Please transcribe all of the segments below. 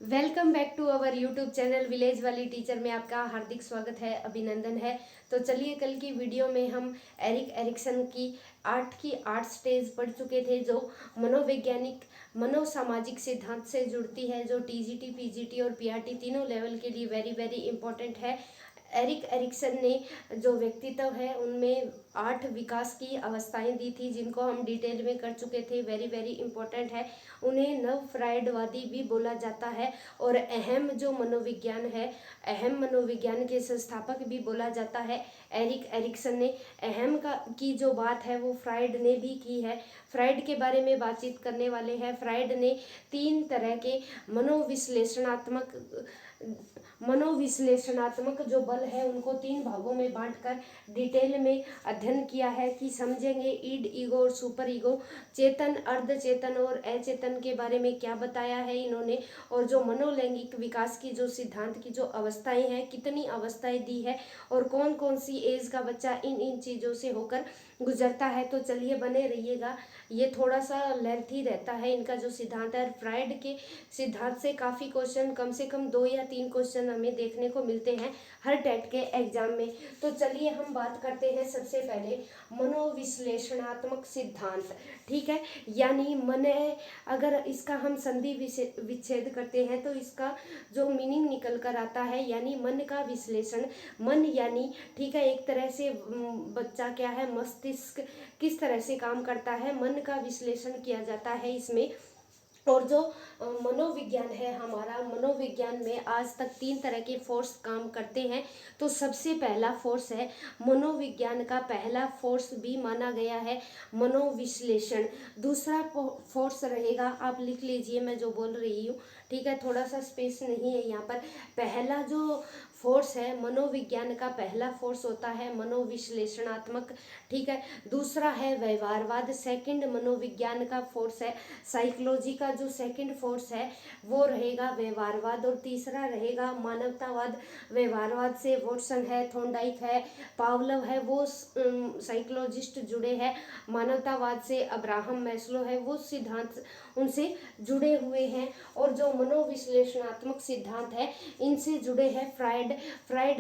Welcome back to our YouTube channel village वाली teacher में आपका हार्दिक स्वागत है, अभिनंदन है। तो चलिए, कल की वीडियो में हम एरिक एरिक्सन की आठ स्टेज पढ़ चुके थे, जो मनोवैज्ञानिक मनोसामाजिक सिद्धांत से जुड़ती है, जो टीजीटी, पीजीटी और पीआरटी तीनों लेवल के लिए वेरी वेरी इंपॉर्टेंट है। एरिक एरिक्सन ने जो व्यक्तित्व है उनमें 8 विकास की अवस्थाएं दी थी, जिनको हम डिटेल में कर चुके थे, वेरी वेरी इंपॉर्टेंट है। उन्हें नव फ्रायडवादी भी बोला जाता है और अहम जो मनोविज्ञान है, अहम मनोविज्ञान के संस्थापक भी बोला जाता है एरिक एरिक्सन ने। अहम की जो बात है वो फ्रायड ने भी की है। फ्रायड के बारे में बातचीत करने वाले हैं। फ्रायड ने 3 तरह के मनोविश्लेषणात्मक जो बल है उनको 3 भागों में बांटकर डिटेल में अध्ययन किया है कि समझेंगे। ईड, ईगो और सुपर ईगो, चेतन, अर्धचेतन और अचेतन के बारे में क्या बताया है इन्होंने, और जो मनोलैंगिक विकास की जो सिद्धांत की जो अवस्थाएं हैं, कितनी अवस्थाएं दी है और कौन कौन सी एज का बच्चा इन इन चीज़ों से होकर गुजरता है। तो चलिए, बने रहिएगा। ये थोड़ा सा लेंथी रहता है इनका जो सिद्धांत है। फ्रायड के सिद्धांत से काफ़ी क्वेश्चन, कम से कम 2 या 3 क्वेश्चन हमें देखने को मिलते हैं हर टेट के एग्जाम में। तो चलिए, हम बात करते हैं सबसे पहले मनोविश्लेषणात्मक सिद्धांत। ठीक है, यानी मन, अगर इसका हम संधि विच्छेद करते हैं तो इसका जो मीनिंग निकल कर आता है, यानी मन का विश्लेषण। मन यानी, ठीक है, एक तरह से बच्चा क्या है, मस्तिष्क किस तरह से काम करता है, मन का विश्लेषण किया जाता है इसमें। और जो मनोविज्ञान है हमारा, मनोविज्ञान में आज तक 3 तरह के फोर्स काम करते हैं। तो सबसे पहला फोर्स है, मनोविज्ञान का पहला फोर्स भी माना गया है मनोविश्लेषण। दूसरा फोर्स रहेगा, आप लिख लीजिए मैं जो बोल रही हूँ, ठीक है, थोड़ा सा स्पेस नहीं है यहाँ पर। पहला जो फोर्स है मनोविज्ञान का, पहला फोर्स होता है मनोविश्लेषणात्मक, ठीक है। दूसरा है व्यवहारवाद, सेकंड मनोविज्ञान का फोर्स है। साइकोलॉजी का जो सेकंड फोर्स है वो रहेगा व्यवहारवाद, और तीसरा रहेगा मानवतावाद। व्यवहारवाद से वॉटसन है, थॉर्नडाइक है, पावलव है, वो साइकोलॉजिस्ट जुड़े हैं। मानवतावाद से अब्राहम मैस्लो है, वो सिद्धांत उनसे जुड़े हुए हैं। और जो मनोविश्लेषणात्मक सिद्धांत है इनसे जुड़े हैं फ्रायड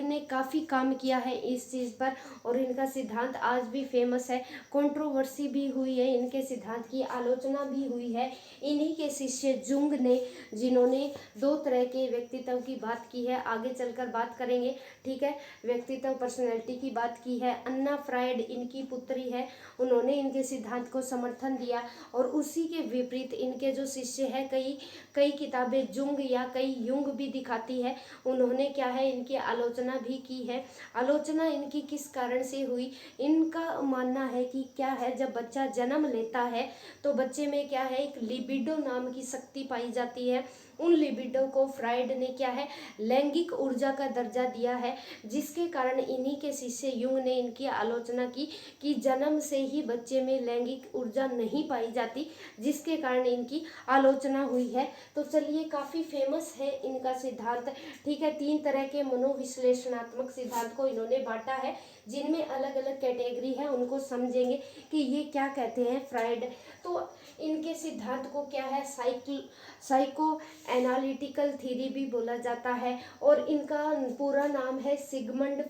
ने काफ़ी काम किया है इस चीज़ पर, और इनका सिद्धांत आज भी फेमस है। कंट्रोवर्सी भी हुई है, इनके सिद्धांत की आलोचना भी हुई है। इन्हीं के शिष्य जुंग ने, जिन्होंने 2 तरह के व्यक्तित्व की बात की है, आगे चलकर बात करेंगे, ठीक है, व्यक्तित्व, पर्सनैलिटी की बात की है। अन्ना फ्रायड इनकी पुत्री है, उन्होंने इनके सिद्धांत को समर्थन दिया। और उसी के विपरीत इनके जो शिष्य है, कई किताबें जुंग या कई युंग भी दिखाती है, उन्होंने क्या है, इनकी आलोचना भी की है। आलोचना इनकी किस कारण से हुई, इनका मानना है कि क्या है, जब बच्चा जन्म लेता है तो बच्चे में क्या है, एक लिबिडो नाम की शक्ति पाई जाती है। उन लिबिडो को फ्रायड ने क्या है, लैंगिक ऊर्जा का दर्जा दिया है, जिसके कारण इन्हीं के शिष्य युंग ने इनकी आलोचना की कि जन्म से ही बच्चे में लैंगिक ऊर्जा नहीं पाई जाती, जिसके कारण इनकी आलोचना हुई है। तो चलिए, काफ़ी फेमस है इनका सिद्धांत, ठीक है। 3 तरह के मनोविश्लेषणात्मक सिद्धांत को इन्होंने बांटा है, जिनमें अलग अलग कैटेगरी है, उनको समझेंगे कि ये क्या कहते हैं फ्रायड। तो इनके सिद्धांत को क्या है, साइको एनालिटिकल थ्योरी भी बोला जाता है, और इनका पूरा नाम है सिगमंड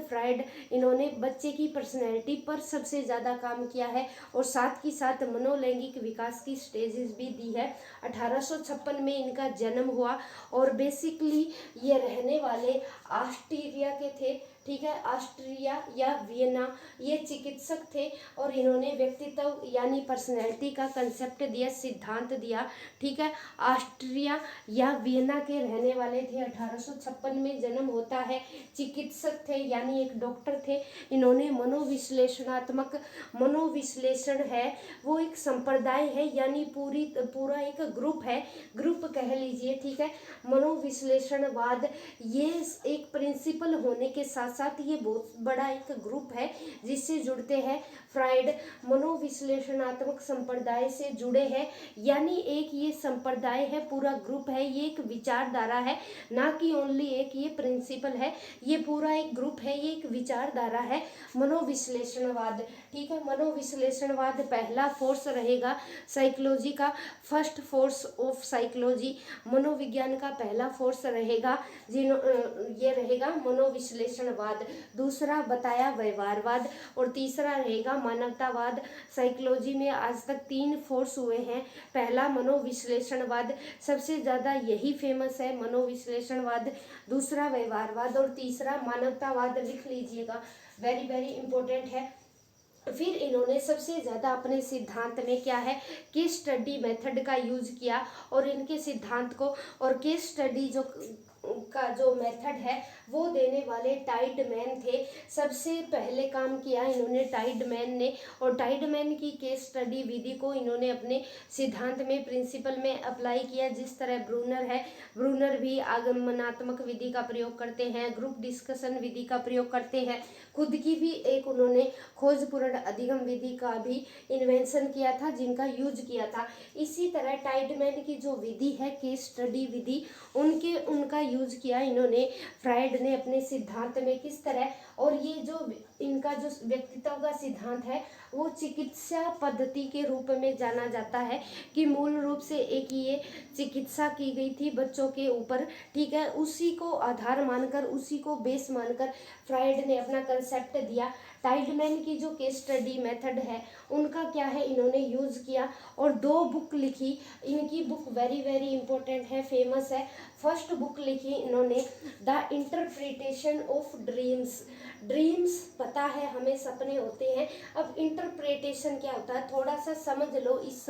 फ्रायड। इन्होंने बच्चे की पर्सनैलिटी पर सबसे ज़्यादा काम किया है, और साथ ही साथ मनोलैंगिक विकास की स्टेजेस भी दी है। 1856 में इनका जन्म हुआ, और बेसिकली ये रहने वाले ऑस्ट्रिया के थे, ठीक है, ऑस्ट्रिया या वियना। ये चिकित्सक थे, और इन्होंने व्यक्तित्व यानी पर्सनैलिटी का कंसेप्ट दिया, सिद्धांत दिया, ठीक है। ऑस्ट्रिया या वियना के रहने वाले थे, 1856 में जन्म होता है। चिकित्सक थे, यानी एक डॉक्टर थे। इन्होंने मनोविश्लेषण है वो एक संप्रदाय है, यानी पूरा एक ग्रुप है, ग्रुप कह लीजिए, ठीक है। मनोविश्लेषणवाद ये एक प्रिंसिपल होने के साथ साथ ये बहुत बड़ा एक ग्रुप है, जिससे जुड़ते हैं फ्राइड मनोविश्लेषणात्मक संप्रदाय से जुड़े हैं, यानी एक ये संप्रदाय है, पूरा ग्रुप है, ये एक विचारधारा है, ना कि ओनली एक ये प्रिंसिपल है, ये पूरा एक ग्रुप है, ये एक विचारधारा है मनोविश्लेषणवाद। ठीक है, मनोविश्लेषणवाद पहला फोर्स रहेगा साइकोलॉजी का, फर्स्ट फोर्स ऑफ साइकोलॉजी, मनोविज्ञान का पहला फोर्स रहेगा ये रहेगा मनोविश्लेषणवाद। दूसरा बताया व्यवहारवाद, और तीसरा रहेगा मानवतावाद। साइकोलॉजी में आज तक 3 फोर्स हुए हैं। पहला मनोविश्लेषणवाद, सबसे ज़्यादा यही फेमस है मनोविश्लेषणवाद, दूसरा व्यवहारवाद और तीसरा मानवतावाद। लिख लीजिएगा, वेरी वेरी इंपॉर्टेंट है। फिर इन्होंने सबसे ज़्यादा अपने सिद्धांत में क्या है, केस स्टडी मेथड का यूज किया, और इनके सिद्धांत को और केस स्टडी जो मेथड है वो देने वाले टाइडमैन थे। सबसे पहले काम किया इन्होंने टाइडमैन ने, और टाइडमैन की केस स्टडी विधि को इन्होंने अपने सिद्धांत में, प्रिंसिपल में अप्लाई किया। जिस तरह ब्रूनर है, ब्रूनर भी आगमनात्मक विधि का प्रयोग करते हैं, ग्रुप डिस्कशन विधि का प्रयोग करते हैं, खुद की भी एक उन्होंने खोजपूर्ण अधिगम विधि का भी इन्वेंशन किया था, जिनका यूज किया था। इसी तरह टाइडमैन की जो विधि है केस स्टडी विधि, उनका यूज किया इन्होंने, फ्राइड ने अपने सिद्धांत में। किस तरह, और ये जो इनका जो व्यक्तित्व का सिद्धांत है वो चिकित्सा पद्धति के रूप में जाना जाता है, कि मूल रूप से एक ये चिकित्सा की गई थी बच्चों के ऊपर। ठीक है, उसी को आधार मानकर, उसी को बेस मानकर फ्राइड ने अपना कंसेप्ट दिया। टाइडमैन की जो केस स्टडी मेथड है उनका क्या है, इन्होंने यूज किया, और 2 बुक लिखी। इनकी बुक वेरी वेरी इंपॉर्टेंट है, फेमस है। फर्स्ट बुक लिखी इन्होंने, the interpretation of dreams. Dreams पता है हमें सपने होते हैं, अब इंटरप्रिटेशन क्या होता है थोड़ा सा समझ लो इस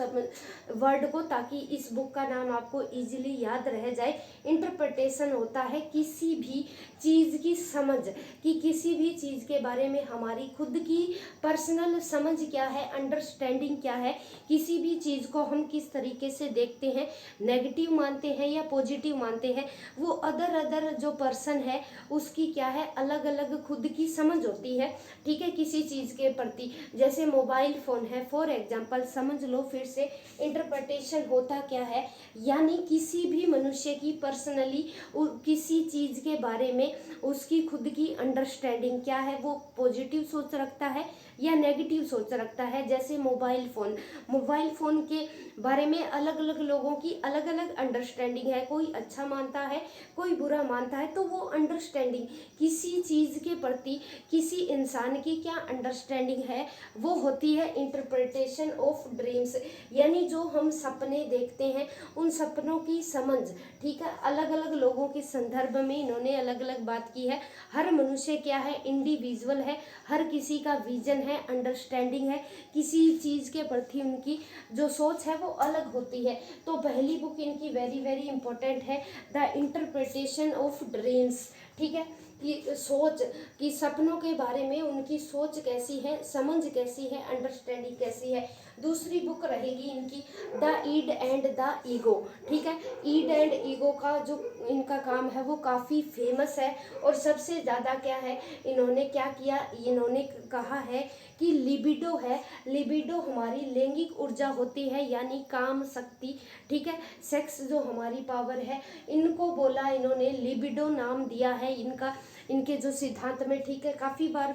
वर्ड को, ताकि इस बुक का नाम आपको इजीली याद रह जाए। इंटरप्रिटेशन होता है किसी भी चीज़ की समझ, कि किसी भी चीज़ के बारे में हमारी खुद की पर्सनल समझ क्या है, अंडरस्टैंडिंग क्या है, किसी भी चीज़ को हम किस तरीके से देखते हैं, नेगेटिव मानते हैं या पॉजिटिव मानते हैं, वो अदर जो पर्सन है उसकी क्या है, अलग अलग खुद की समझ होती है। ठीक है, किसी चीज़ के प्रति, जैसे मोबाइल फ़ोन है फॉर एग्जांपल, समझ लो फिर से। इंटरप्रिटेशन होता क्या है, यानी किसी भी मनुष्य की पर्सनली किसी चीज़ के बारे में उसकी खुद की अंडरस्टैंडिंग क्या है, वो पॉजिटिव सोच रखता है या नेगेटिव सोच रखता है। जैसे मोबाइल फ़ोन के बारे में अलग अलग लोगों की अलग अलग अंडरस्टैंडिंग है, कोई अच्छा मानता है, कोई बुरा मानता है। तो वो अंडरस्टैंडिंग, किसी चीज़ के प्रति किसी इंसान की क्या अंडरस्टैंडिंग है, वो होती है इंटरप्रिटेशन ऑफ ड्रीम्स, यानी जो हम सपने देखते हैं उन सपनों की समझ। ठीक है, अलग अलग लोगों के संदर्भ में इन्होंने अलग अलग बात की है। हर मनुष्य क्या है, इंडिविजुअल है, हर किसी का विजन है, अंडरस्टैंडिंग है, किसी चीज़ के प्रति उनकी जो सोच है वो अलग होती है। तो पहली बुक इनकी वेरी वेरी इंपॉर्टेंट है, द इंटरप्रिटेशन ऑफ ड्रीम्स। ठीक है, कि सोच, कि सपनों के बारे में उनकी सोच कैसी है, समझ कैसी है, अंडरस्टैंडिंग कैसी है। दूसरी बुक रहेगी इनकी the id and the ego. ठीक है, ईड एंड ईगो का जो इनका काम है वो काफ़ी फेमस है, और सबसे ज़्यादा क्या है, इन्होंने क्या किया, इन्होंने कहा है कि लिबिडो है, लिबिडो हमारी लैंगिक ऊर्जा होती है, यानी काम शक्ति। ठीक है, सेक्स जो हमारी पावर है, इनको बोला इन्होंने, लिबिडो नाम दिया है इनका, इनके जो सिद्धांत में। ठीक है, काफ़ी बार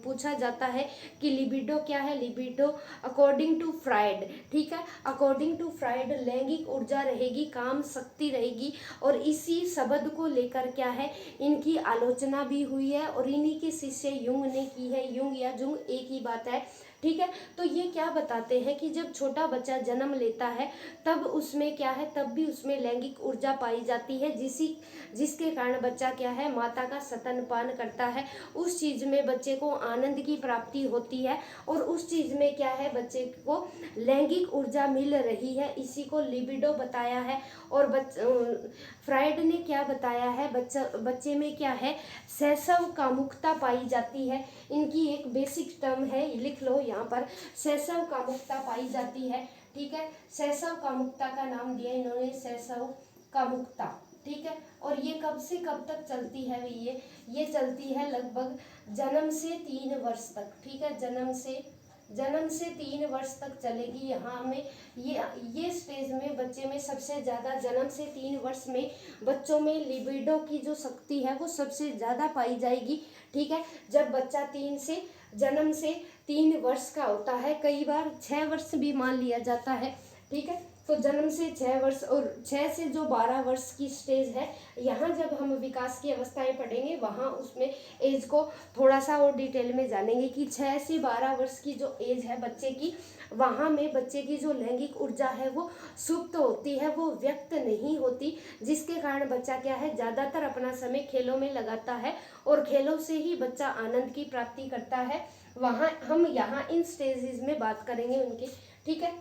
पूछा जाता है कि लिबिडो क्या है, लिबिडो अकॉर्डिंग टू फ्राइड। ठीक है, अकॉर्डिंग टू फ्राइड लैंगिक ऊर्जा रहेगी, काम शक्ति रहेगी, और इसी शब्द को लेकर क्या है, इनकी आलोचना भी हुई है, और इन्हीं के शिष्य युंग ने की है। युंग या जुंग एक ही बात है। ठीक है, तो ये क्या बताते हैं कि जब छोटा बच्चा जन्म लेता है तब उसमें क्या है, तब भी उसमें लैंगिक ऊर्जा पाई जाती है, जिसके कारण बच्चा क्या है, माता का स्तनपान करता है, उस चीज़ में बच्चे को आनंद की प्राप्ति होती है, और उस चीज़ में क्या है, बच्चे को लैंगिक ऊर्जा मिल रही है, इसी को लिबिडो बताया है। और फ्राइड ने क्या बताया है, बच्चे में क्या है, शैशव कामुकता पाई जाती है। इनकी एक बेसिक टर्म है, लिख लो यहाँ पर, शैशव कामुकता पाई जाती है। ठीक है, शैशव कामुकता का नाम दिया इन्होंने, शैशव कामुकता। ठीक है, और ये कब से कब तक चलती है, ये चलती है लगभग जन्म से 3 वर्ष तक। ठीक है, जन्म से जन्म से 3 वर्ष तक चलेगी। यहाँ हमें ये स्टेज में बच्चे में सबसे ज़्यादा, जन्म से 3 वर्ष में बच्चों में लिबिडो की जो शक्ति है वो सबसे ज़्यादा पाई जाएगी। ठीक है, जब बच्चा जन्म से 3 वर्ष का होता है, कई बार 6 वर्ष भी मान लिया जाता है। ठीक है, तो जन्म से 6 वर्ष और 6 से जो 12 वर्ष की स्टेज है, यहाँ जब हम विकास की अवस्थाएं पढ़ेंगे वहाँ उसमें एज को थोड़ा सा और डिटेल में जानेंगे कि 6 से 12 वर्ष की जो एज है बच्चे की, वहाँ में बच्चे की जो लैंगिक ऊर्जा है वो सुप्त होती है, वो व्यक्त नहीं होती, जिसके कारण बच्चा क्या है, ज़्यादातर अपना समय खेलों में लगाता है और खेलों से ही बच्चा आनंद की प्राप्ति करता है। वहाँ हम यहाँ इन स्टेजेस में बात करेंगे उनकी। ठीक है,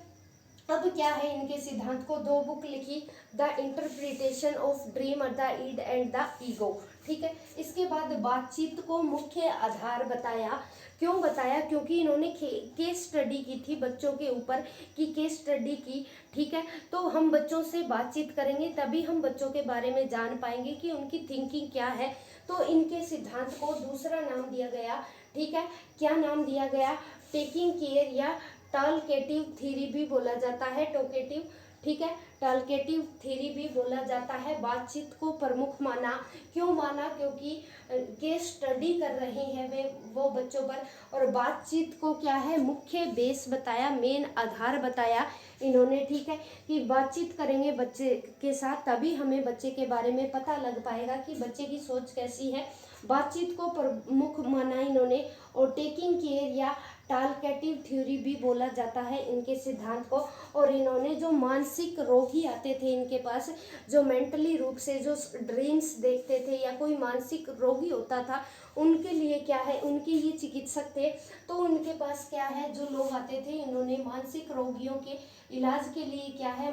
अब क्या है, इनके सिद्धांत को 2 बुक लिखी, the interpretation of dream, the id and the ego. ठीक है, इसके बाद बातचीत को मुख्य आधार बताया। क्यों बताया? क्योंकि इन्होंने केस स्टडी की थी बच्चों के ऊपर, की केस स्टडी की। ठीक है, तो हम बच्चों से बातचीत करेंगे तभी हम बच्चों के बारे में जान पाएंगे कि उनकी थिंकिंग क्या है। तो इनके सिद्धांत को दूसरा नाम दिया गया। ठीक है, क्या नाम दिया गया? टेकिंग केयर या टॉलकेटिव थ्योरी भी बोला जाता है, टोकेटिव। ठीक है, टॉलकेटिव थ्योरी भी बोला जाता है। बातचीत को प्रमुख माना। क्यों माना? क्योंकि केस स्टडी कर रहे हैं वो बच्चों पर, और बातचीत को क्या है, मुख्य बेस बताया, मेन आधार बताया इन्होंने। ठीक है, कि बातचीत करेंगे बच्चे के साथ तभी हमें बच्चे के बारे में पता लग पाएगा कि बच्चे की सोच कैसी है। बातचीत को प्रमुख माना इन्होंने, और टेकिंग केयर या टॉलकेटिव थ्योरी भी बोला जाता है इनके सिद्धांत को। और इन्होंने जो मानसिक रोगी आते थे इनके पास, जो मेंटली रूप से जो ड्रीम्स देखते थे या कोई मानसिक रोगी होता था, उनके लिए क्या है, उनके ये चिकित्सक थे, तो उनके पास क्या है, जो लोग आते थे, इन्होंने मानसिक रोगियों के इलाज के लिए क्या है,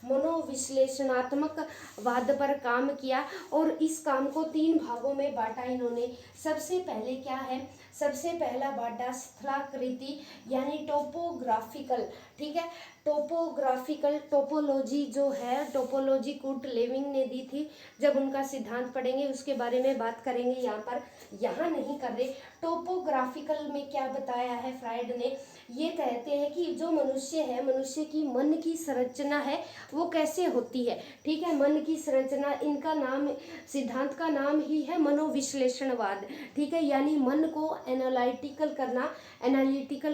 मनोविश्लेषणात्मक वाद पर काम किया। और इस काम को 3 भागों में बांटा इन्होंने। सबसे पहले क्या है, सबसे पहला बांटा स्थलाकृति यानी टोपोग्राफिकल। ठीक है, टोपोग्राफिकल टोपोलॉजी जो है, टोपोलॉजी कूट लेविंग ने दी थी। जब उनका सिद्धांत पढ़ेंगे उसके बारे में बात करेंगे, यहाँ नहीं कर रहे। टोपोग्राफिकल में क्या बताया है फ्राइड ने, ये कहते हैं कि जो मनुष्य है, मनुष्य की मन की संरचना है वो कैसे होती है। ठीक है, मन की संरचना, इनका नाम, सिद्धांत का नाम ही है मनोविश्लेषणवाद। ठीक है, यानी मन को एनालिटिकल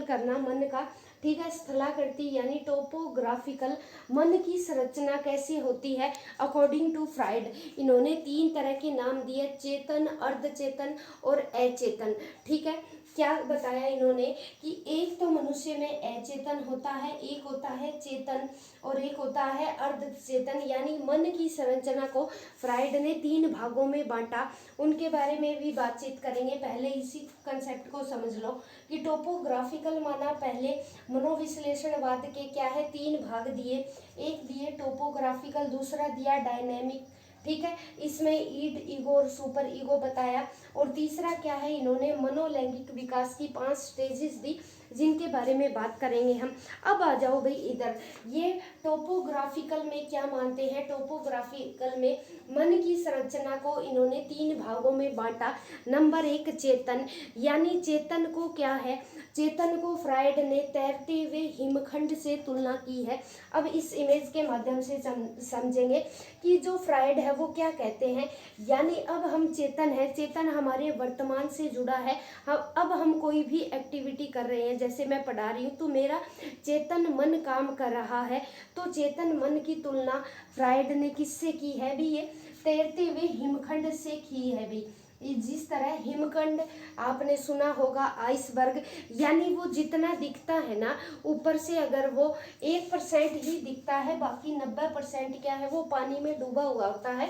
करना मन का। ठीक है, स्थलाकृति यानी टोपोग्राफिकल, मन की संरचना कैसे होती है अकॉर्डिंग टू फ्राइड। इन्होंने 3 तरह के नाम दिए, चेतन, अर्धचेतन और अचेतन। ठीक है, क्या बताया इन्होंने कि एक तो मनुष्य में अचेतन होता है, एक होता है चेतन और एक होता है अर्धचेतन, यानी मन की संरचना को फ्राइड ने 3 भागों में बांटा। उनके बारे में भी बातचीत करेंगे। पहले इसी कंसेप्ट को समझ लो कि टोपोग्राफिकल माना, पहले मनोविश्लेषणवाद के क्या है, 3 भाग दिए। एक दिए टोपोग्राफिकल, दूसरा दिया डायनेमिक। ठीक है, इसमें ईड, ईगो और सुपर ईगो बताया। और तीसरा क्या है, इन्होंने मनोलैंगिक विकास की 5 स्टेजेस दी, जिनके बारे में बात करेंगे हम। अब आ जाओ भाई इधर, ये टोपोग्राफिकल में क्या मानते हैं। टोपोग्राफिकल में मन की संरचना को इन्होंने 3 भागों में बांटा। नंबर 1 चेतन, यानी चेतन को क्या है, चेतन को फ्राइड ने तैरते हुए हिमखंड से तुलना की है। अब इस इमेज के माध्यम से समझेंगे कि जो फ्राइड है वो क्या कहते हैं, यानी अब हम चेतन है, चेतन हमारे वर्तमान से जुड़ा है। अब हम कोई भी एक्टिविटी कर रहे हैं, जैसे मैं पढ़ा रही हूँ तो मेरा चेतन मन काम कर रहा है। तो चेतन मन की तुलना फ्राइड ने किससे की है भी, ये तैरते हुए हिमखंड से की है भी। जिस तरह हिमखंड आपने सुना होगा, आइसबर्ग, यानी वो जितना दिखता है ना ऊपर से, अगर वो 1% ही दिखता है, बाकी 90% क्या है, वो पानी में डूबा हुआ होता है।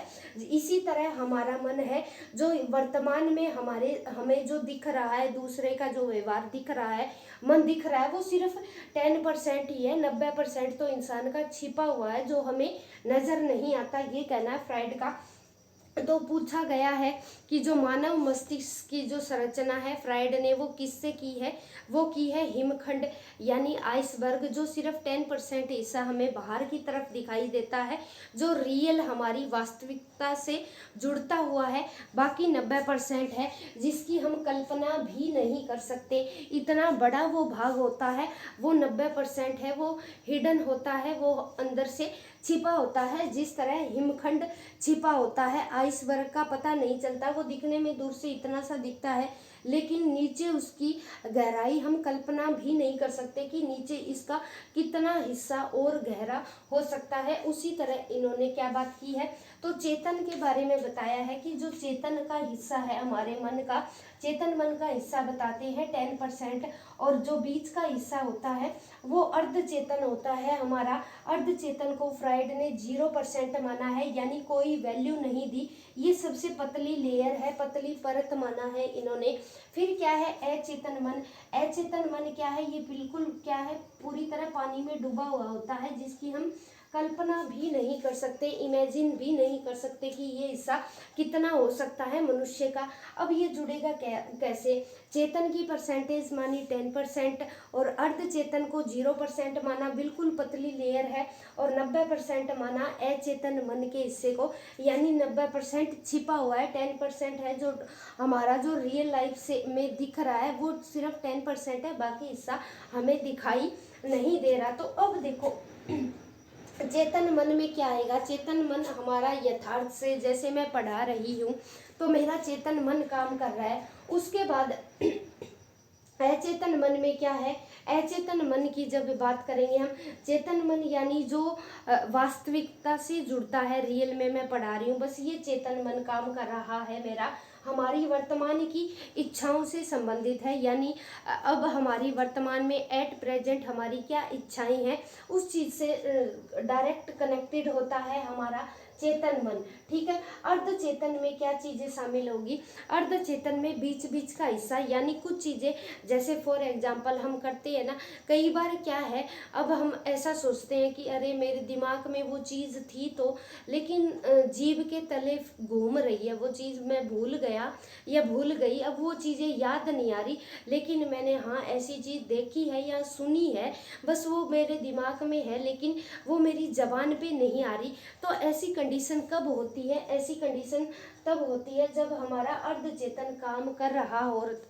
इसी तरह हमारा मन है, जो वर्तमान में हमें जो दिख रहा है, दूसरे का जो व्यवहार दिख रहा है, मन दिख रहा है, वो सिर्फ 10% ही है। 90% तो इंसान का छिपा हुआ है जो हमें नजर नहीं आता। ये कहना है फ्राइड का। तो पूछा गया है कि जो मानव मस्तिष्क की जो संरचना है फ्राइड ने वो किससे की है, वो की है हिमखंड यानी आइसबर्ग, जो सिर्फ 10% हिस्सा हमें बाहर की तरफ दिखाई देता है, जो रियल हमारी वास्तविकता से जुड़ता हुआ है। बाकी 90% है जिसकी हम कल्पना भी नहीं कर सकते। इतना बड़ा वो भाग होता है, वो 90% है, वो हिडन होता है, वो अंदर से छिपा होता है। जिस तरह हिमखंड छिपा होता है, आइसबर्ग का पता नहीं चलता, वो दिखने में दूर से इतना सा दिखता है, लेकिन नीचे उसकी गहराई हम कल्पना भी नहीं कर सकते कि नीचे इसका कितना हिस्सा और गहरा हो सकता है। उसी तरह इन्होंने क्या बात की है, तो चेतन के बारे में बताया है कि जो चेतन का हिस्सा है हमारे मन का, चेतन मन का हिस्सा बताते हैं 10%, और जो बीच का हिस्सा होता है वो अर्ध चेतन होता है हमारा। अर्ध चेतन को फ्राइड ने 0% माना है, यानी कोई वैल्यू नहीं दी। ये सबसे पतली लेयर है, पतली परत माना है इन्होंने। फिर क्या है अचेतन मन। अचेतन मन क्या है, ये बिल्कुल क्या है, पूरी तरह पानी में डूबा हुआ होता है, जिसकी हम कल्पना भी नहीं कर सकते, इमेजिन भी नहीं कर सकते कि ये हिस्सा कितना हो सकता है मनुष्य का। अब ये जुड़ेगा कैसे, चेतन की परसेंटेज मानी 10% और अर्ध चेतन को 0% माना, बिल्कुल पतली लेयर है, और 90% माना अचेतन मन के हिस्से को, यानी 90% छिपा हुआ है, 10% है जो हमारा जो रियल लाइफ से में दिख रहा है, वो सिर्फ 10% है, बाकी हिस्सा हमें दिखाई नहीं दे रहा। तो अब देखो चेतन मन में क्या आएगा, चेतन मन हमारा यथार्थ से, जैसे मैं पढ़ा रही हूँ तो मेरा चेतन मन काम कर रहा है। उसके बाद अचेतन मन में क्या है, अचेतन मन की जब बात करेंगे हम, चेतन मन यानी जो वास्तविकता से जुड़ता है, रियल में मैं पढ़ा रही हूँ, बस ये चेतन मन काम कर रहा है मेरा, हमारी वर्तमान की इच्छाओं से संबंधित है। यानी अब हमारी वर्तमान में एट प्रेजेंट हमारी क्या इच्छाएं हैं, उस चीज़ से डायरेक्ट कनेक्टेड होता है हमारा चेतन मन। ठीक है, अर्ध चेतन में क्या चीज़ें शामिल होगी, अर्ध चेतन में बीच बीच का हिस्सा, यानी कुछ चीज़ें, जैसे फॉर एग्जांपल हम करते हैं ना, कई बार क्या है, अब हम ऐसा सोचते हैं कि अरे मेरे दिमाग में वो चीज़ थी तो, लेकिन जीभ के तले घूम रही है वो चीज़, मैं भूल गया या भूल गई, अब वो चीज़ें याद नहीं आ रही, लेकिन मैंने हाँ ऐसी चीज़ देखी है या सुनी है, बस वो मेरे दिमाग में है, लेकिन वो मेरी जबान पे नहीं आ रही। तो ऐसी कंडीशन कब होती है, ऐसी कंडीशन तब होती है जब हमारा अर्ध चेतन काम कर रहा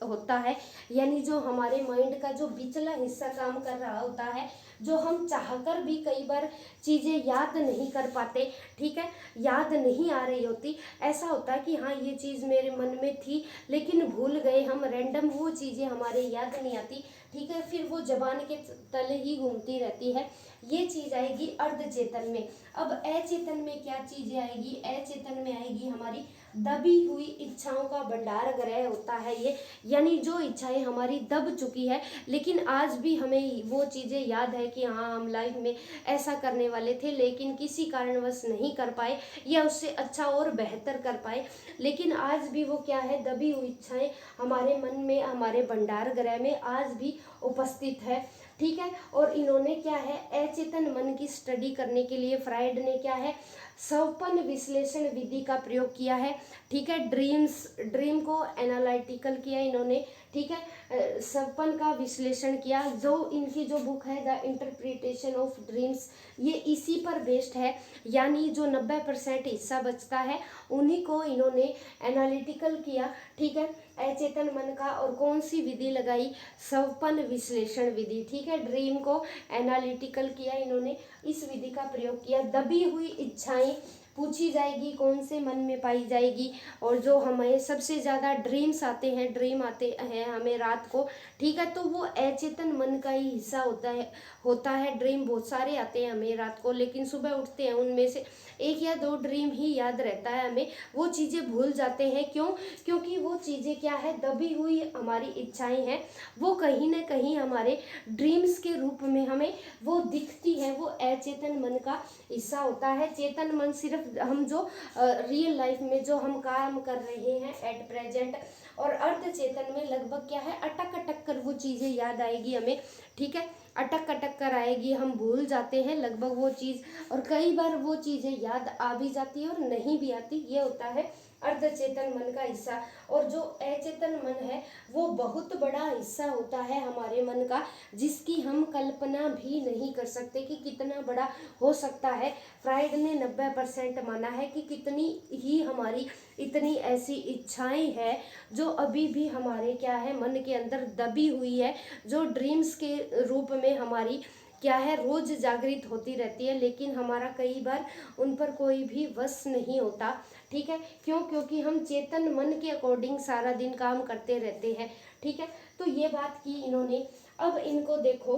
होता है, यानी जो हमारे माइंड का जो पिछला हिस्सा काम कर रहा होता है, जो हम चाहकर भी कई बार चीज़ें याद नहीं कर पाते। ठीक है, याद नहीं आ रही होती, ऐसा होता है कि हाँ ये चीज़ मेरे मन में थी लेकिन भूल गए हम, रैंडम वो चीज़ें हमारे याद नहीं आती। ठीक है, फिर वो जबान के तले ही घूमती रहती है, ये चीज़ आएगी अर्ध चेतन में। अब अचेतन में क्या चीज़ें आएगी, अचेतन में आएगी हमारी दबी हुई इच्छाओं का भंडार गृह होता है ये, यानी जो इच्छाएं हमारी दब चुकी है, लेकिन आज भी हमें वो चीज़ें याद है कि हाँ हम लाइफ में ऐसा करने वाले थे लेकिन किसी कारणवश नहीं कर पाए, या उससे अच्छा और बेहतर कर पाए, लेकिन आज भी वो क्या है, दबी हुई इच्छाएं हमारे मन में, हमारे भंडार गृह में आज भी उपस्थित है। ठीक है, और इन्होंने क्या है, अचेतन मन की स्टडी करने के लिए फ्राइड ने क्या है, स्वप्न विश्लेषण विधि का प्रयोग किया है। ठीक है, ड्रीम को एनालिटिकल किया इन्होंने। ठीक है, स्वप्न का विश्लेषण किया, जो इनकी जो बुक है द इंटरप्रिटेशन ऑफ ड्रीम्स, ये इसी पर बेस्ड है, यानी जो 90% हिस्सा बचता है उन्हीं को इन्होंने एनालिटिकल किया। ठीक है, अचेतन मन का, और कौन सी विधि लगाई, स्वप्न विश्लेषण विधि। ठीक है, ड्रीम को एनालिटिकल किया इन्होंने, इस विधि का प्रयोग किया। दबी हुई इच्छाएं पूछी जाएगी कौन से मन में पाई जाएगी, और जो हमें सबसे ज़्यादा ड्रीम्स आते हैं, ड्रीम आते हैं हमें रात को। ठीक है, तो वो अचेतन मन का ही हिस्सा होता है। ड्रीम बहुत सारे आते हैं हमें रात को, लेकिन सुबह उठते हैं उनमें से 1 या 2 ड्रीम ही याद रहता है हमें, वो चीज़ें भूल जाते हैं। क्यों, क्योंकि वो चीज़ें क्या है, दबी हुई हमारी इच्छाएं हैं, वो कहीं ना कहीं हमारे ड्रीम्स के रूप में हमें वो दिखती है, वो अचेतन मन का हिस्सा होता है। चेतन मन सिर्फ हम जो रियल लाइफ में जो हम काम कर रहे हैं एट प्रेजेंट, और अर्ध चेतन में लगभग क्या है, अटक अटक कर वो चीज़ें याद आएगी हमें। ठीक है, अटक अटक कर आएगी, हम भूल जाते हैं लगभग वो चीज़, और कई बार वो चीज़ें याद आ भी जाती है और नहीं भी आती। ये होता है अर्धचेतन मन का हिस्सा। और जो अचेतन मन है वो बहुत बड़ा हिस्सा होता है हमारे मन का, जिसकी हम कल्पना भी नहीं कर सकते कि कितना बड़ा हो सकता है। फ्राइड ने 90% माना है कि कितनी ही हमारी इतनी ऐसी इच्छाएं हैं जो अभी भी हमारे क्या है मन के अंदर दबी हुई है, जो ड्रीम्स के रूप में हमारी क्या है रोज जागृत होती रहती है, लेकिन हमारा कई बार उन पर कोई भी वश नहीं होता। ठीक है, क्यों? क्योंकि हम चेतन मन के अकॉर्डिंग सारा दिन काम करते रहते हैं। ठीक है, तो ये बात की इन्होंने। अब इनको देखो,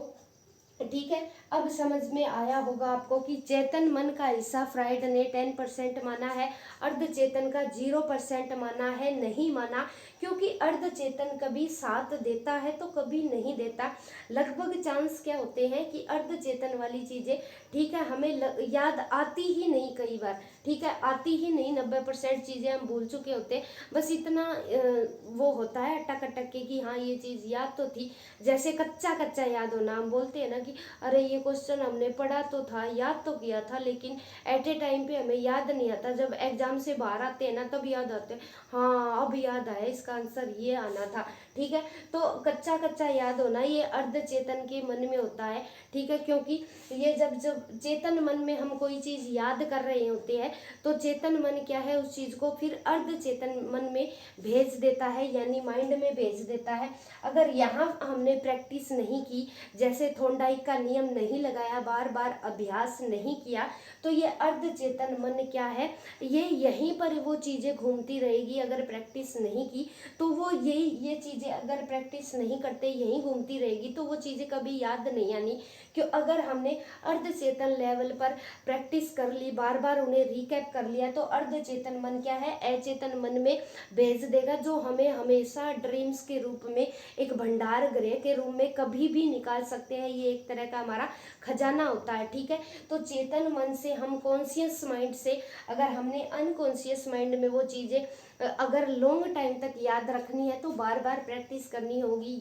ठीक है, अब समझ में आया होगा आपको कि चेतन मन का हिस्सा फ्राइड ने 10% माना है, अर्धचेतन का 0% माना है, नहीं माना, क्योंकि अर्धचेतन कभी साथ देता है तो कभी नहीं देता। लगभग चांस क्या होते हैं कि अर्धचेतन वाली चीज़ें, ठीक है, हमें याद आती ही नहीं कई बार। ठीक है, आती ही नहीं, 90% चीज़ें हम भूल चुके होते हैं। बस इतना वो होता है अटक अटक के कि हाँ ये चीज़ याद तो थी, जैसे कच्चा कच्चा याद होना। हम बोलते हैं ना कि अरे ये क्वेश्चन हमने पढ़ा तो था, याद तो किया था, लेकिन एट ए टाइम पे हमें याद नहीं आता। जब एग्जाम से बाहर आते हैं ना तब याद आते हैं, हाँ अब याद आया इसका आंसर ये आना था। ठीक है, तो कच्चा कच्चा याद होना ये अर्धचेतन के मन में होता है। ठीक है, क्योंकि ये जब जब चेतन मन में हम कोई चीज़ याद कर रहे होते हैं तो चेतन मन क्या है उस चीज़ को फिर अर्धचेतन मन में भेज देता है, यानी माइंड में भेज देता है। अगर यहाँ हमने प्रैक्टिस नहीं की, जैसे थॉर्नडाइक का नियम नहीं लगाया, बार बार अभ्यास नहीं किया, तो ये अर्धचेतन मन क्या है, ये यहीं पर वो चीज़ें घूमती रहेगी। अगर प्रैक्टिस नहीं की तो वो ये चीज़ें अगर प्रैक्टिस नहीं करते यहीं घूमती रहेगी तो वो चीज़ें कभी याद नहीं आनी। क्यों? अगर हमने अर्धचेतन लेवल पर प्रैक्टिस कर ली, बार बार उन्हें रिकैप कर लिया, तो अर्धचेतन मन क्या है अचेतन मन में भेज देगा, जो हमें हमेशा ड्रीम्स के रूप में एक भंडार गृह के रूप में कभी भी निकाल सकते हैं। ये एक तरह का हमारा खजाना होता है। ठीक है, तो चेतन मन से हम कॉन्शियस माइंड से, अगर हमने अनकॉन्शियस माइंड में वो चीज़ें अगर लॉन्ग टाइम तक याद रखनी है तो बार बार प्रैक्टिस करनी होगी।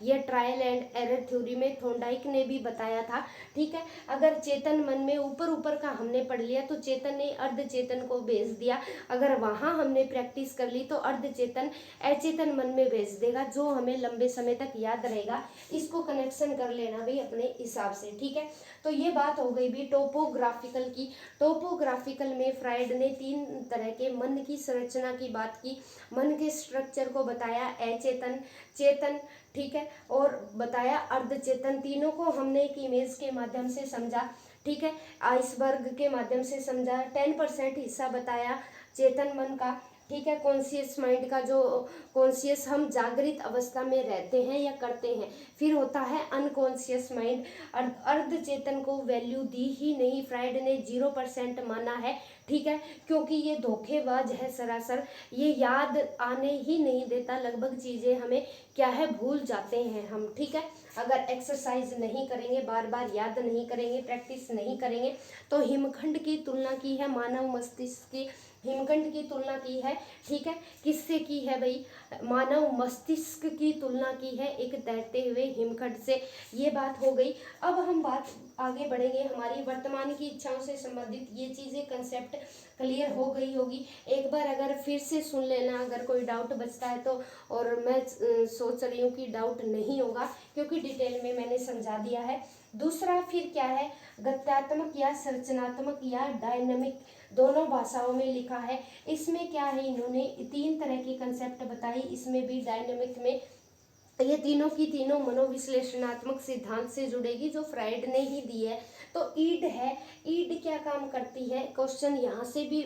ये ट्रायल एंड एरर थ्योरी में थॉर्नडाइक ने भी बताया था। ठीक है, अगर चेतन मन में ऊपर ऊपर का हमने पढ़ लिया तो चेतन ने अर्धचेतन को भेज दिया, अगर वहाँ हमने प्रैक्टिस कर ली तो अर्धचेतन अचेतन मन में भेज देगा, जो हमें लंबे समय तक याद रहेगा। इसको कनेक्शन कर लेना भी अपने हिसाब से। ठीक है, तो ये बात हो गई भी टोपोग्राफिकल की। टोपोग्राफिकल में फ्राइड ने 3 तरह के मन की संरचना की बात की, मन के स्ट्रक्चर को बताया, अचेतन, चेतन, ठीक है, और बताया अर्धचेतन। तीनों को हमने एक इमेज के माध्यम से समझा। ठीक है, आइसबर्ग के माध्यम से समझा। 10% हिस्सा बताया चेतन मन का। ठीक है, कॉन्शियस माइंड का, जो कॉन्शियस हम जागृत अवस्था में रहते हैं या करते हैं। फिर होता है अनकॉन्शियस माइंड। अर्धचेतन को वैल्यू दी ही नहीं, फ्राइड ने 0% माना है। ठीक है, क्योंकि ये धोखेबाज है सरासर, ये याद आने ही नहीं देता। लगभग चीज़ें हमें क्या है भूल जाते हैं हम। ठीक है, अगर एक्सरसाइज नहीं करेंगे, बार बार याद नहीं करेंगे, प्रैक्टिस नहीं करेंगे, तो हिमखंड की तुलना की है मानव मस्तिष्क की, हिमखंड की तुलना की है। ठीक है, किससे की है भाई? मानव मस्तिष्क की तुलना की है एक तैरते हुए हिमखंड से। ये बात हो गई। अब हम बात आगे बढ़ेंगे, हमारी वर्तमान की इच्छाओं से संबंधित ये चीज़ें कंसेप्ट क्लियर हो गई होगी। एक बार अगर फिर से सुन लेना, अगर कोई डाउट बचता है तो, और मैं सोच रही हूँ कि डाउट नहीं होगा क्योंकि डिटेल में मैंने समझा दिया है। दूसरा फिर क्या है, गत्यात्मक या संरचनात्मक या डायनामिक, दोनों भाषाओं में लिखा है। इसमें क्या है, इन्होंने 3 तरह की कंसेप्ट बताई। इसमें भी डायनामिक में ये तीनों की तीनों मनोविश्लेषणात्मक सिद्धांत से जुड़ेगी, जो फ्राइड ने ही दी है। तो ईड है, ईड क्या काम करती है, क्वेश्चन यहाँ से भी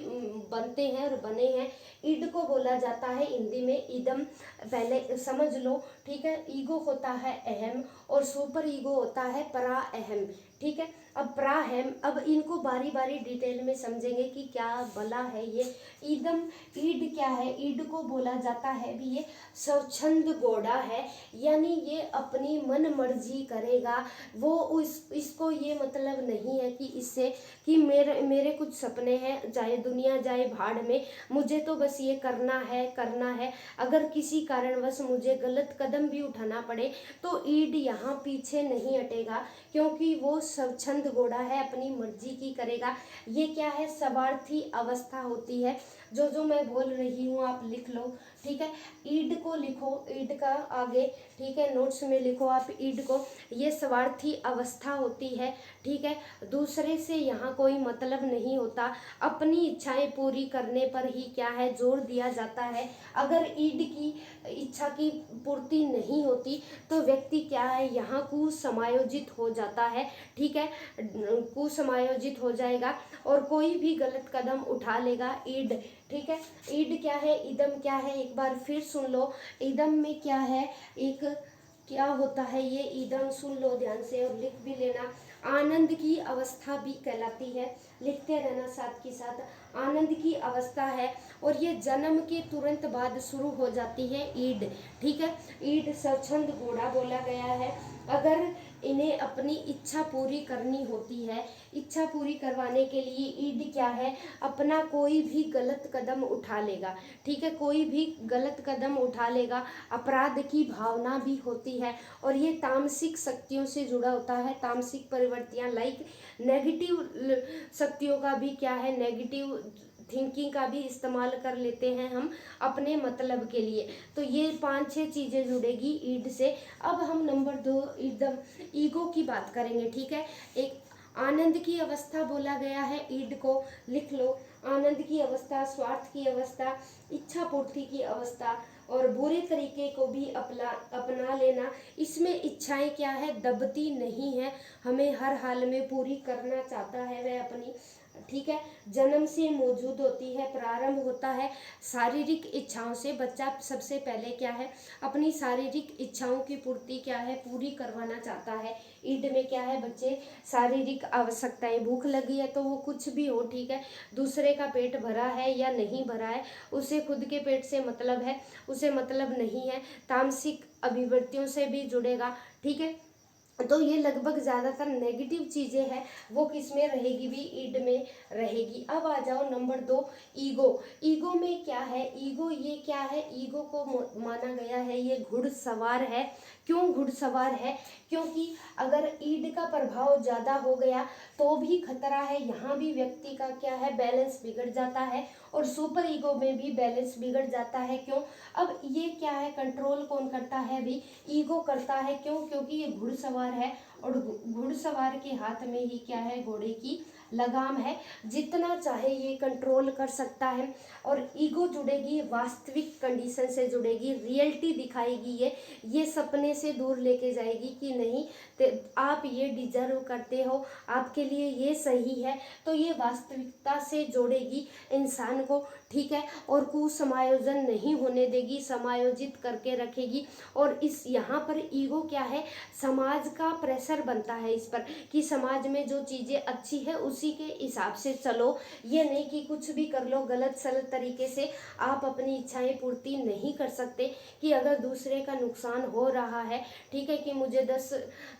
बनते हैं और बने हैं। ईड को बोला जाता है हिंदी में इदम, पहले समझ लो। ठीक है, ईगो होता है अहम और सुपर ईगो होता है परा अहम। ठीक है, अब प्रा है। अब इनको बारी बारी डिटेल में समझेंगे कि क्या भला है ये ईदम। ईड क्या है? ईड को बोला जाता है भी ये स्वच्छंद घोड़ा है, यानी ये अपनी मन मर्जी करेगा। वो इसको ये मतलब नहीं है कि इससे कि मेरे कुछ सपने हैं, चाहे दुनिया जाए भाड़ में, मुझे तो बस ये करना है। अगर किसी कारणवश मुझे गलत कदम भी उठाना पड़े तो ईड यहाँ पीछे नहीं हटेगा, क्योंकि वो स्वच्छंद घोड़ा है, अपनी मर्जी की करेगा। ये क्या है? स्वार्थी अवस्था होती है। जो मैं बोल रही हूँ आप लिख लो, ठीक है। ईड को लिखो, ईड का आगे, ठीक है, नोट्स में लिखो आप ईड को। ये स्वार्थी अवस्था होती है, ठीक है। दूसरे से यहाँ कोई मतलब नहीं होता, अपनी इच्छाएं पूरी करने पर ही क्या है जोर दिया जाता है। अगर ईड की इच्छा की पूर्ति नहीं होती तो व्यक्ति क्या है यहाँ कुसमायोजित हो जाता है, ठीक है, कुसमायोजित हो जाएगा और कोई भी गलत कदम उठा लेगा ईड, ठीक है। ईड क्या है? इदम क्या है? एक बार फिर सुन लो। इदम में क्या है? एक क्या होता है ये ईदम? सुन लो ध्यान से और लिख भी लेना। आनंद की अवस्था भी कहलाती है, लिखते रहना साथ के साथ। आनंद की अवस्था है और ये जन्म के तुरंत बाद शुरू हो जाती है ईड, ठीक है। ईड स्वच्छंद घोड़ा बोला गया है। अगर इन्हें अपनी इच्छा पूरी करनी होती है, इच्छा पूरी करवाने के लिए ईड क्या है? अपना कोई भी गलत कदम उठा लेगा, ठीक है, कोई भी गलत कदम उठा लेगा। अपराध की भावना भी होती है और ये तामसिक शक्तियों से जुड़ा होता है। तामसिक परिवर्तियाँ लाइक नेगेटिव शक्तियों का भी क्या है, नेगेटिव थिंकिंग का भी इस्तेमाल कर लेते हैं हम अपने मतलब के लिए। तो ये 5-6 चीज़ें जुड़ेगी ईड से। अब हम नंबर 2 एकदम ईगो की बात करेंगे, ठीक है। एक आनंद की अवस्था बोला गया है, ईड को लिख लो। आनंद की अवस्था, स्वार्थ की अवस्था, इच्छा पूर्ति की अवस्था और बुरे तरीके को भी अपना लेना। इसमें इच्छाएं क्या है? दबती नहीं है, हमें हर हाल में पूरी करना चाहता है वह अपनी, ठीक है। जन्म से मौजूद होती है, प्रारंभ होता है शारीरिक इच्छाओं से। बच्चा सबसे पहले क्या है? अपनी शारीरिक इच्छाओं की पूर्ति क्या है? पूरी करवाना चाहता है। ईड में क्या है? बच्चे शारीरिक आवश्यकताएं, भूख लगी है तो वो कुछ भी हो, ठीक है, दूसरे का पेट भरा है या नहीं भरा है उसे खुद के पेट से मतलब है, उसे मतलब नहीं है। तामसिक अभिवृत्तियों से भी जुड़ेगा, ठीक है। तो ये लगभग ज़्यादातर नेगेटिव चीज़ें हैं, वो किस में रहेगी भी? ईड में रहेगी। अब आ जाओ नंबर 2 ईगो। ईगो में क्या है? ईगो ये क्या है? ईगो को माना गया है ये घुड़सवार है। क्यों घुड़सवार है? क्योंकि अगर ईड का प्रभाव ज़्यादा हो गया तो भी खतरा है, यहाँ भी व्यक्ति का क्या है? बैलेंस बिगड़ जाता है और सुपर ईगो में भी बैलेंस बिगड़ जाता है। क्यों? अब ये क्या है? कंट्रोल कौन करता है भी? ईगो करता है। क्यों? क्योंकि ये घुड़सवार है और घुड़सवार के हाथ में ही क्या है? घोड़े की लगाम है, जितना चाहे ये कंट्रोल कर सकता है। और ईगो जुड़ेगी वास्तविक कंडीशन से, जुड़ेगी, रियलिटी दिखाएगी, ये सपने से दूर लेके जाएगी कि नहीं आप ये डिजर्व करते हो, आपके लिए ये सही है, तो ये वास्तविकता से जोड़ेगी इंसान को, ठीक है। और कुसमायोजन नहीं होने देगी, समायोजित करके रखेगी। और इस यहाँ पर ईगो क्या है? समाज का प्रेशर बनता है इस पर कि समाज में जो चीज़ें अच्छी है उसी के हिसाब से चलो, ये नहीं कि कुछ भी कर लो गलत सलत तरीके से। आप अपनी इच्छाएं पूर्ति नहीं कर सकते कि अगर दूसरे का नुकसान हो रहा है, ठीक है, कि मुझे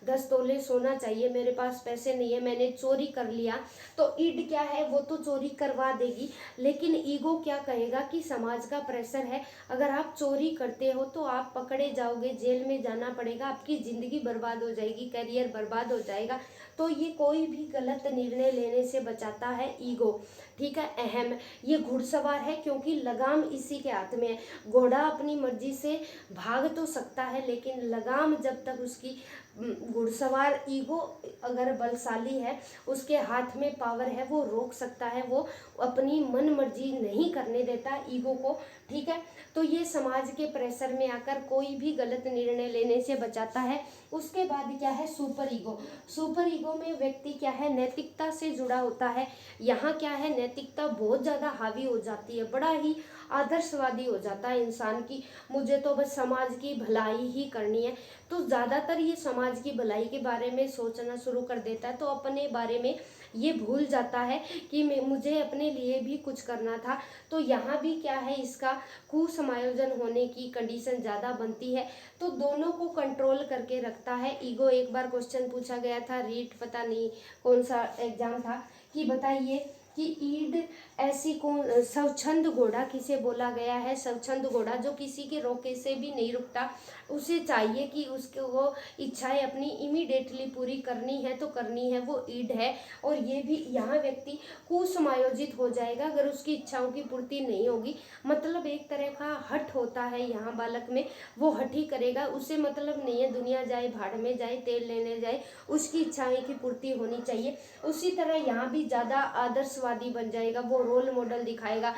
10 तोले सोना चाहिए, मेरे पास पैसे नहीं है, मैंने चोरी कर लिया, तो ईड क्या है? वो तो चोरी करवा देगी, लेकिन ईगो क्या कहेगा कि समाज का प्रेशर है, अगर आप चोरी करते हो तो आप पकड़े जाओगे, जेल में जाना पड़ेगा, आपकी ज़िंदगी बर्बाद हो जाएगी, करियर बर्बाद हो जाएगा। तो ये कोई भी गलत निर्णय लेने से बचाता है ईगो, ठीक है। अहम, ये घुड़सवार है क्योंकि लगाम इसी के हाथ में है। घोड़ा अपनी मर्जी से भाग तो सकता है, लेकिन लगाम जब तक उसकी घुड़सवार ईगो अगर बलशाली है, उसके हाथ में पावर है, वो रोक सकता है, वो अपनी मन मर्जी नहीं करने देता ईगो को, ठीक है। तो ये समाज के प्रेशर में आकर कोई भी गलत निर्णय लेने से बचाता है। उसके बाद क्या है? Super ego. सुपर ईगो में व्यक्ति क्या है? नैतिकता से जुड़ा होता है। यहाँ क्या है? नैतिकता बहुत ज़्यादा हावी हो जाती है, बड़ा ही आदर्शवादी हो जाता है इंसान की, मुझे तो बस समाज की भलाई ही करनी है। तो ज़्यादातर ये समाज समाज की भलाई के बारे में सोचना शुरू कर देता है तो अपने बारे में ये भूल जाता है कि मुझे अपने लिए भी कुछ करना था। तो यहाँ भी क्या है, इसका कुसमायोजन होने की कंडीशन ज़्यादा बनती है। तो दोनों को कंट्रोल करके रखता है ईगो। एक बार क्वेश्चन पूछा गया था, रीट पता नहीं कौन सा एग्जाम था, कि बताइए कि ईड ऐसी कौन स्वच्छंद घोड़ा किसे बोला गया है। स्वच्छंद घोड़ा जो किसी के रोके से भी नहीं रुकता, उसे चाहिए कि उसके वो इच्छाएं अपनी इमीडिएटली पूरी करनी है तो करनी है, वो ईड है। और ये भी यहाँ व्यक्ति कुसमायोजित हो जाएगा अगर उसकी इच्छाओं की पूर्ति नहीं होगी। मतलब एक तरह का हठ होता है यहाँ बालक में, वो हठ ही करेगा, उसे मतलब नहीं है दुनिया जाए भाड़ में जाए तेल लेने जाए, उसकी इच्छाएं की पूर्ति होनी चाहिए। उसी तरह यहाँ भी ज़्यादा आदर्शवादी बन जाएगा, वो रोल मॉडल दिखाएगा,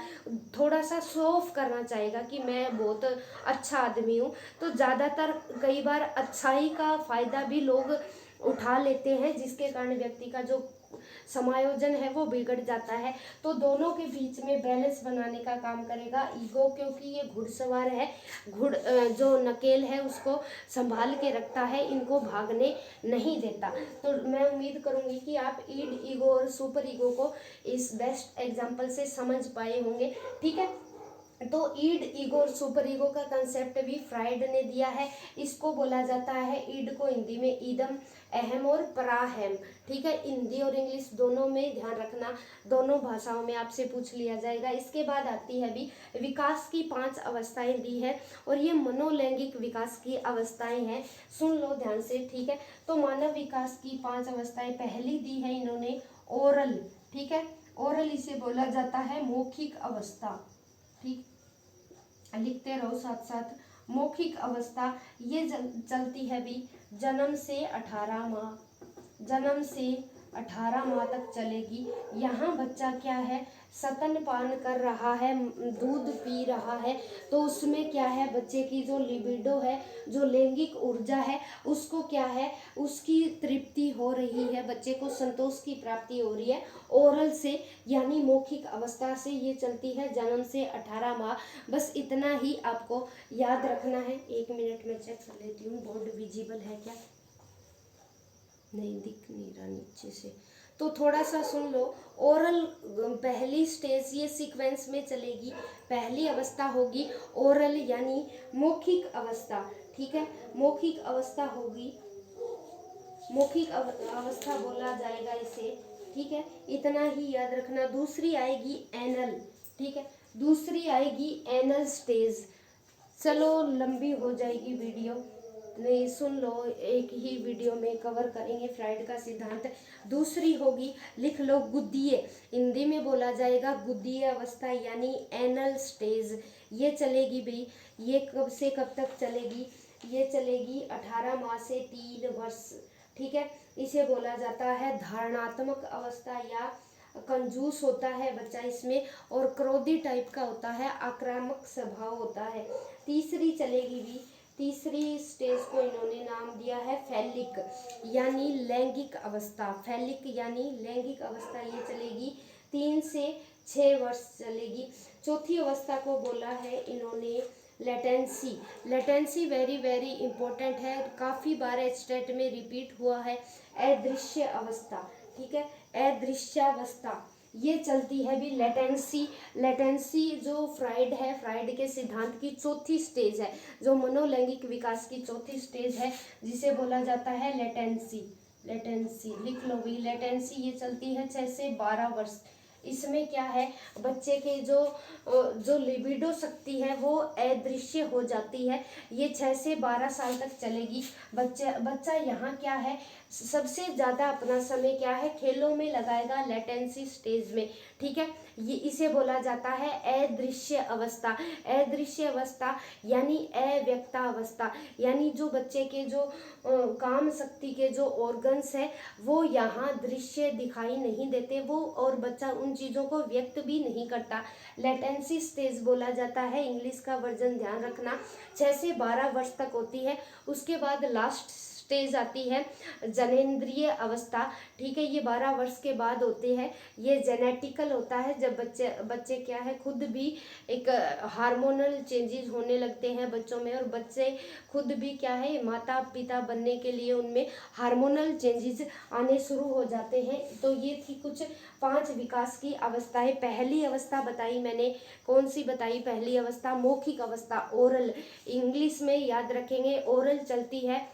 थोड़ा सा शो ऑफ करना चाहेगा कि मैं बहुत अच्छा आदमी हूँ। तो ज़्यादातर कई बार अच्छाई का फायदा भी लोग उठा लेते हैं, जिसके कारण व्यक्ति का जो समायोजन है वो बिगड़ जाता है। तो दोनों के बीच में बैलेंस बनाने का काम करेगा ईगो, क्योंकि ये घुड़सवार है, जो नकेल है उसको संभाल के रखता है, इनको भागने नहीं देता। तो मैं उम्मीद करूंगी कि आप ईड, ईगो और सुपर ईगो को इस बेस्ट एग्जाम्पल से समझ पाए होंगे। ठीक है, तो ईड, ईगो और सुपर ईगो का कंसेप्ट भी फ्राइड ने दिया है। इसको बोला जाता है, ईड को हिंदी में ईदम, अहम और पराहम। ठीक है, हिंदी और इंग्लिश दोनों में ध्यान रखना, दोनों भाषाओं में आपसे पूछ लिया जाएगा। इसके बाद आती है भी विकास की 5 अवस्थाएं दी है, और ये मनोलैंगिक विकास की अवस्थाएं हैं। सुन लो ध्यान से। ठीक है, तो मानव विकास की 5 अवस्थाएं पहली दी है इन्होंने ओरल। ठीक है, ओरल इसे बोला जाता है मौखिक अवस्था। ठीक, लिखते रहो साथ साथ। मौखिक अवस्था ये चलती है भी जन्म से 18 माह, जन्म से 18 माह तक चलेगी। यहाँ बच्चा क्या है, स्तनपान कर रहा है, दूध पी रहा है, तो उसमें क्या है, बच्चे की जो लिबिडो है, जो लैंगिक ऊर्जा है, उसको क्या है, उसकी तृप्ति हो रही है, बच्चे को संतोष की प्राप्ति हो रही है ओरल से, यानी मौखिक अवस्था से। ये चलती है जन्म से 18 माह। बस इतना ही आपको याद रखना है। 1 मिनट में चेक कर लेती हूँ बोर्ड विजिबल है क्या, नहीं दिख नहीं रहा नीचे से, तो थोड़ा सा सुन लो। ओरल पहली स्टेज ये सीक्वेंस में चलेगी, पहली अवस्था होगी ओरल यानी मौखिक अवस्था। ठीक है, मौखिक अवस्था होगी, मौखिक अवस्था बोला जाएगा इसे। ठीक है, इतना ही याद रखना। दूसरी आएगी एनल। ठीक है, दूसरी आएगी एनल स्टेज। चलो लंबी हो जाएगी वीडियो, नहीं सुन लो, एक ही वीडियो में कवर करेंगे फ्राइड का सिद्धांत। दूसरी होगी, लिख लो गुद्दीय, हिंदी में बोला जाएगा गुद्दीय अवस्था यानी एनल स्टेज। ये चलेगी भाई, ये कब से कब तक चलेगी, ये चलेगी 18 माह से 3 वर्ष। ठीक है, इसे बोला जाता है धारणात्मक अवस्था, या कंजूस होता है बच्चा इसमें, और क्रोधी टाइप का होता है, आक्रामक स्वभाव होता है। तीसरी चलेगी भी, तीसरी स्टेज को इन्होंने नाम दिया है फैलिक यानी लैंगिक अवस्था। फैलिक यानी लैंगिक अवस्था, ये चलेगी 3 से 6 वर्ष चलेगी। चौथी अवस्था को बोला है इन्होंने latency. Latency very very important है, काफ़ी बार स्टेट में रिपीट हुआ है। अदृश्य अवस्था। ठीक है, अदृश्यावस्था ये चलती है भी लेटेंसी। लेटेंसी जो फ्राइड है, फ्राइड के सिद्धांत की चौथी स्टेज है, जो मनोलैंगिक विकास की चौथी स्टेज है, जिसे बोला जाता है लेटेंसी। लेटेंसी लिख लो भी, लेटेंसी ये चलती है 6 से 12 वर्ष। इसमें क्या है, बच्चे के जो लिबिडो शक्ति है वो अदृश्य हो जाती है। ये 6 से 12 साल तक चलेगी। बच्चा यहाँ क्या है, सबसे ज़्यादा अपना समय क्या है, खेलों में लगाएगा लेटेंसी स्टेज में। ठीक है, ये इसे बोला जाता है अदृश्य अवस्था। अदृश्य अवस्था यानी अव्यक्ता अवस्था, यानी जो बच्चे के जो काम शक्ति के जो ऑर्गन्स है वो यहाँ दृश्य दिखाई नहीं देते, वो और बच्चा उन चीज़ों को व्यक्त भी नहीं करता। लेटेंसी स्टेज बोला जाता है, इंग्लिश का वर्जन ध्यान रखना। 6 से 12 वर्ष तक होती है। उसके बाद लास्ट स्टेज आती है जनेंद्रिय अवस्था, ठीक है, ये 12 वर्ष के बाद होते हैं। ये जेनेटिकल होता है, जब बच्चे क्या है खुद भी एक हार्मोनल चेंजेस होने लगते हैं बच्चों में, और बच्चे खुद भी क्या है माता पिता बनने के लिए उनमें हार्मोनल चेंजेस आने शुरू हो जाते हैं। तो ये थी कुछ 5 विकास की अवस्थाएं। पहली अवस्था बताई मैंने, कौन सी बताई पहली अवस्था? मौखिक अवस्था, ओरल, इंग्लिश में याद रखेंगे ओरल चलती है।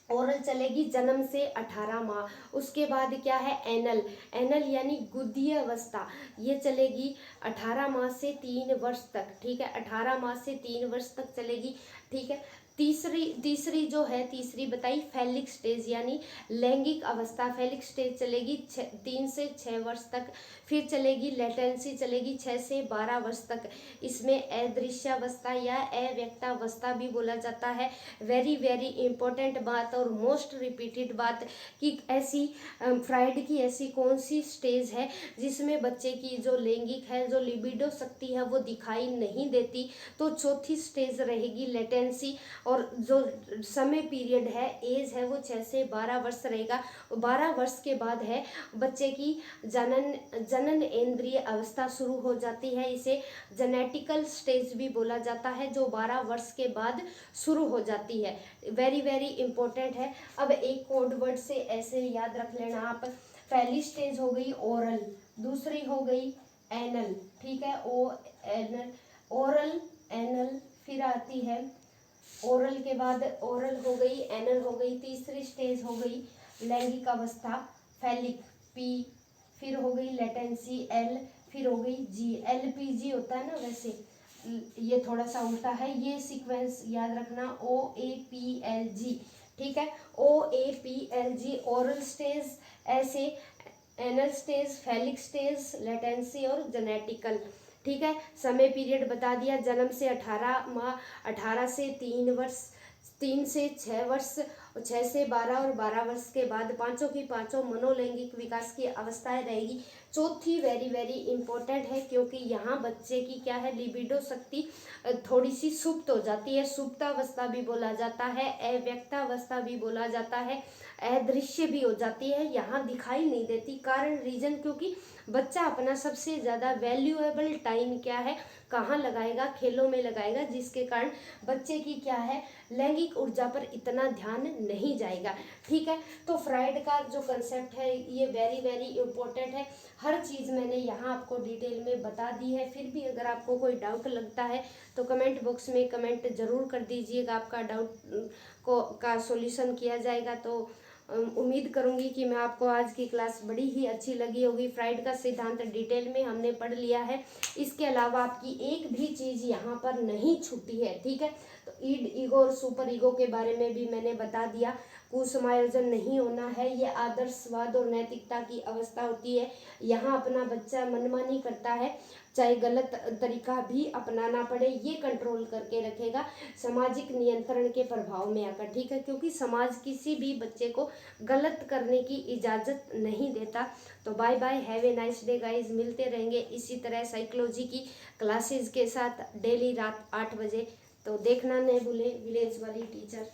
ओरल चलेगी जन्म से 18 माह। उसके बाद क्या है? एनल, एनल यानी गुदीय अवस्था, ये चलेगी 18 माह से 3 वर्ष तक, ठीक है, 18 माह से 3 वर्ष तक चलेगी, ठीक है। तीसरी जो है, तीसरी बताई फैलिक स्टेज यानी लैंगिक अवस्था। फैलिक स्टेज चलेगी 3 से 6 वर्ष तक। फिर चलेगी लेटेंसी, चलेगी 6 से 12 वर्ष तक। इसमें अदृश्यावस्था या अव्यक्तावस्था भी बोला जाता है। वेरी वेरी इंपॉर्टेंट बात और मोस्ट रिपीटेड बात कि ऐसी फ्राइड की ऐसी कौन सी स्टेज है जिसमें बच्चे की जो लैंगिक है, जो लिबिडो शक्ति है वो दिखाई नहीं देती? तो चौथी स्टेज रहेगी लेटेंसी, और जो समय पीरियड है, एज है, वो 6 से 12 वर्ष रहेगा। 12 वर्ष के बाद है बच्चे की जनन इंद्रिय अवस्था शुरू हो जाती है। इसे जेनेटिकल स्टेज भी बोला जाता है, जो 12 वर्ष के बाद शुरू हो जाती है। वेरी वेरी इंपॉर्टेंट है। अब एक कोड वर्ड से ऐसे याद रख लेना आप। पहली स्टेज हो गई ओरल, दूसरी हो गई एनल, ठीक है, ओ एनल, ओरल एनल, फिर आती है ओरल के बाद ओरल हो गई, एनल हो गई, तीसरी स्टेज हो गई लैंगिक अवस्था फैलिक, पी, फिर हो गई लेटेंसी, एल, फिर हो गई जी। LPG होता है ना, वैसे ये थोड़ा सा उल्टा है, ये सीक्वेंस याद रखना, OAPLG, ठीक है, OAPLG, ओरल स्टेज, ऐसे anal stage, phallic stage, latency और जेनेटिकल, ठीक है। समय पीरियड बता दिया, जन्म से 18 माह, 18 से 3 वर्ष, 3 से 6 वर्ष, 6 से 12 और 12 वर्ष के बाद पांचों की पांचों मनोलैंगिक विकास की अवस्थाएं रहेगी। चौथी वेरी वेरी इंपॉर्टेंट है, क्योंकि यहाँ बच्चे की क्या है लिबिडो शक्ति थोड़ी सी सुप्त हो जाती है। सुप्तावस्था भी बोला जाता है, अव्यक्तावस्था भी बोला जाता है, अदृश्य भी हो जाती है, यहाँ दिखाई नहीं देती। कारण रीजन, क्योंकि बच्चा अपना सबसे ज़्यादा वैल्यूएबल टाइम क्या है, कहाँ लगाएगा? खेलों में लगाएगा, जिसके कारण बच्चे की क्या है लैंगिक ऊर्जा पर इतना ध्यान नहीं जाएगा, ठीक है। तो फ्राइड का जो कंसेप्ट है ये वेरी वेरी इंपॉर्टेंट है। हर चीज़ मैंने यहाँ आपको डिटेल में बता दी है। फिर भी अगर आपको कोई डाउट लगता है तो कमेंट बॉक्स में कमेंट ज़रूर कर दीजिएगा, आपका डाउट का सॉल्यूशन किया जाएगा। तो उम्मीद करूंगी कि मैं आपको आज की क्लास बड़ी ही अच्छी लगी होगी। फ्राइड का सिद्धांत डिटेल में हमने पढ़ लिया है। इसके अलावा आपकी एक भी चीज़ यहाँ पर नहीं छूटी है, ठीक है। तो ईड, ईगो और सुपर ईगो के बारे में भी मैंने बता दिया। कुसमायोजन नहीं होना है, ये आदर्शवाद और नैतिकता की अवस्था होती है। यहाँ अपना बच्चा मनमानी करता है, चाहे गलत तरीका भी अपनाना पड़े, ये कंट्रोल करके रखेगा सामाजिक नियंत्रण के प्रभाव में आकर, ठीक है, क्योंकि समाज किसी भी बच्चे को गलत करने की इजाज़त नहीं देता। तो bye bye, have a nice day guys. मिलते रहेंगे इसी तरह साइकोलॉजी की क्लासेस के साथ डेली रात 8 बजे। तो देखना नहीं भूलें विलेज वाली टीचर।